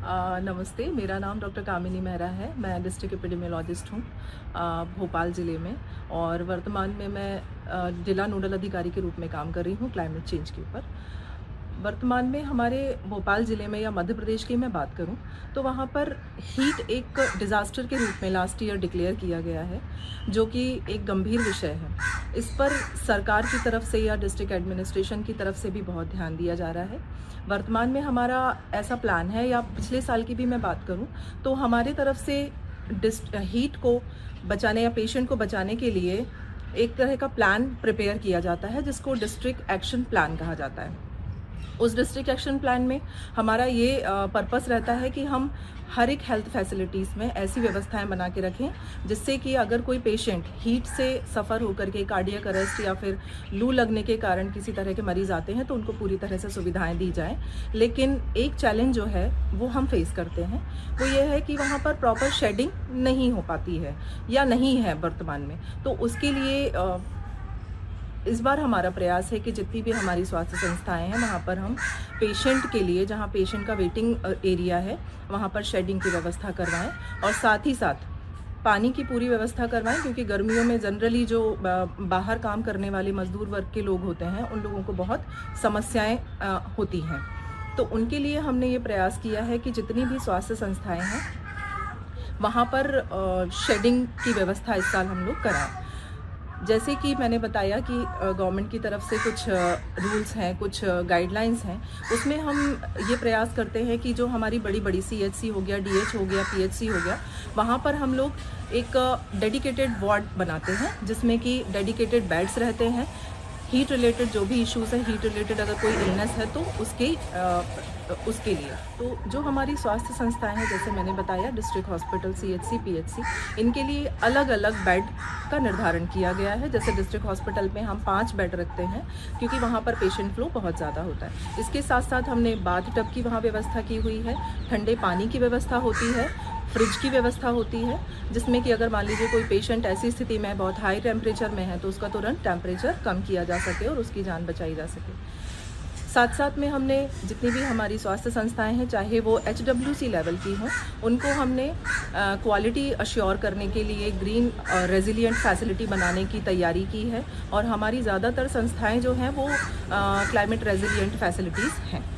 नमस्ते, मेरा नाम डॉक्टर कामिनी मेहरा है। मैं डिस्ट्रिक्ट एपिडेमियोलॉजिस्ट हूँ भोपाल ज़िले में, और वर्तमान में मैं जिला नोडल अधिकारी के रूप में काम कर रही हूँ क्लाइमेट चेंज के ऊपर। वर्तमान में हमारे भोपाल ज़िले में या मध्य प्रदेश की मैं बात करूँ तो वहाँ पर हीट एक डिज़ास्टर के रूप में लास्ट ईयर डिक्लेयर किया गया है, जो कि एक गंभीर विषय है। इस पर सरकार की तरफ से या डिस्ट्रिक्ट एडमिनिस्ट्रेशन की तरफ से भी बहुत ध्यान दिया जा रहा है। वर्तमान में हमारा ऐसा प्लान है, या पिछले साल की भी मैं बात करूं तो हमारे तरफ से हीट को बचाने या पेशेंट को बचाने के लिए एक तरह का प्लान प्रिपेयर किया जाता है, जिसको डिस्ट्रिक्ट एक्शन प्लान कहा जाता है। उस डिस्ट्रिक्ट एक्शन प्लान में हमारा ये पर्पस रहता है कि हम हर एक हेल्थ फैसिलिटीज़ में ऐसी व्यवस्थाएं बना के रखें जिससे कि अगर कोई पेशेंट हीट से सफ़र होकर के कार्डियक अरेस्ट या फिर लू लगने के कारण किसी तरह के मरीज़ आते हैं तो उनको पूरी तरह से सुविधाएं दी जाएं। लेकिन एक चैलेंज जो है वो हम फेस करते हैं, वो ये है कि वहाँ पर प्रॉपर शेडिंग नहीं हो पाती है या नहीं है वर्तमान में। तो उसके लिए इस बार हमारा प्रयास है कि जितनी भी हमारी स्वास्थ्य संस्थाएं हैं वहाँ पर हम पेशेंट के लिए, जहाँ पेशेंट का वेटिंग एरिया है, वहाँ पर शेडिंग की व्यवस्था करवाएं, और साथ ही साथ पानी की पूरी व्यवस्था करवाएं, क्योंकि गर्मियों में जनरली जो बाहर काम करने वाले मजदूर वर्ग के लोग होते हैं उन लोगों को बहुत समस्याएं होती हैं। तो उनके लिए हमने ये प्रयास किया है कि जितनी भी स्वास्थ्य संस्थाएँ हैं वहाँ पर शेडिंग की व्यवस्था इस साल हम लोग कराएं। जैसे कि मैंने बताया कि गवर्नमेंट की तरफ से कुछ रूल्स हैं, कुछ गाइडलाइंस हैं, उसमें हम ये प्रयास करते हैं कि जो हमारी बड़ी बड़ी CHC हो गया, DH हो गया, PHC हो गया, वहाँ पर हम लोग एक डेडिकेटेड वार्ड बनाते हैं जिसमें कि डेडिकेटेड बेड्स रहते हैं। हीट रिलेटेड जो भी इश्यूज़ है, हीट रिलेटेड अगर कोई इलनेस है तो उसके लिए तो जो हमारी स्वास्थ्य संस्थाएं हैं, जैसे मैंने बताया डिस्ट्रिक्ट हॉस्पिटल, CHC, PHC, इनके लिए अलग अलग बेड का निर्धारण किया गया है। जैसे डिस्ट्रिक्ट हॉस्पिटल में हम 5 बेड रखते हैं क्योंकि वहाँ पर पेशेंट फ्लो बहुत ज़्यादा होता है। इसके साथ साथ हमने बाथ टब की वहाँ व्यवस्था की हुई है, ठंडे पानी की व्यवस्था होती है, फ्रिज की व्यवस्था होती है, जिसमें कि अगर मान लीजिए कोई पेशेंट ऐसी स्थिति में बहुत हाई टेम्परेचर में है तो उसका तुरंत टेम्परेचर कम किया जा सके और उसकी जान बचाई जा सके। साथ साथ में हमने जितनी भी हमारी स्वास्थ्य संस्थाएं हैं, चाहे वो HWC लेवल की हों, उनको हमने क्वालिटी अश्योर करने के लिए ग्रीन रेजिलिएंट फैसिलिटी बनाने की तैयारी की है, और हमारी ज़्यादातर संस्थाएं जो हैं वो क्लाइमेट रेजिलिएंट फैसिलिटीज़ हैं।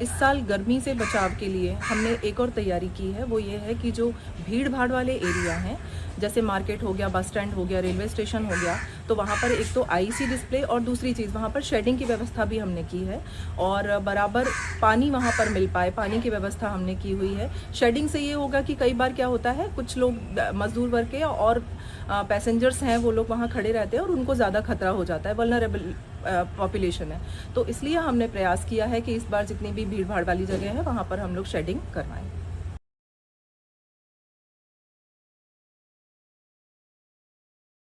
इस साल गर्मी से बचाव के लिए हमने एक और तैयारी की है, वो ये है कि जो भीड़ भाड़ वाले एरिया हैं, जैसे मार्केट हो गया, बस स्टैंड हो गया, रेलवे स्टेशन हो गया, तो वहाँ पर एक तो IC डिस्प्ले और दूसरी चीज़ वहाँ पर शेडिंग की व्यवस्था भी हमने की है, और बराबर पानी वहाँ पर मिल पाए, पानी की व्यवस्था हमने की हुई है। शेडिंग से ये होगा कि कई बार क्या होता है, कुछ लोग मजदूर वर्ग के और पैसेंजर्स हैं, वो लोग वहाँ खड़े रहते हैं और उनको ज़्यादा खतरा हो जाता है, वल्नरेबल पॉपुलेशन है। तो इसलिए हमने प्रयास किया है कि इस बार जितनी भी भीड़ भाड़ वाली जगह है वहाँ पर हम लोग शेडिंग करवाएं।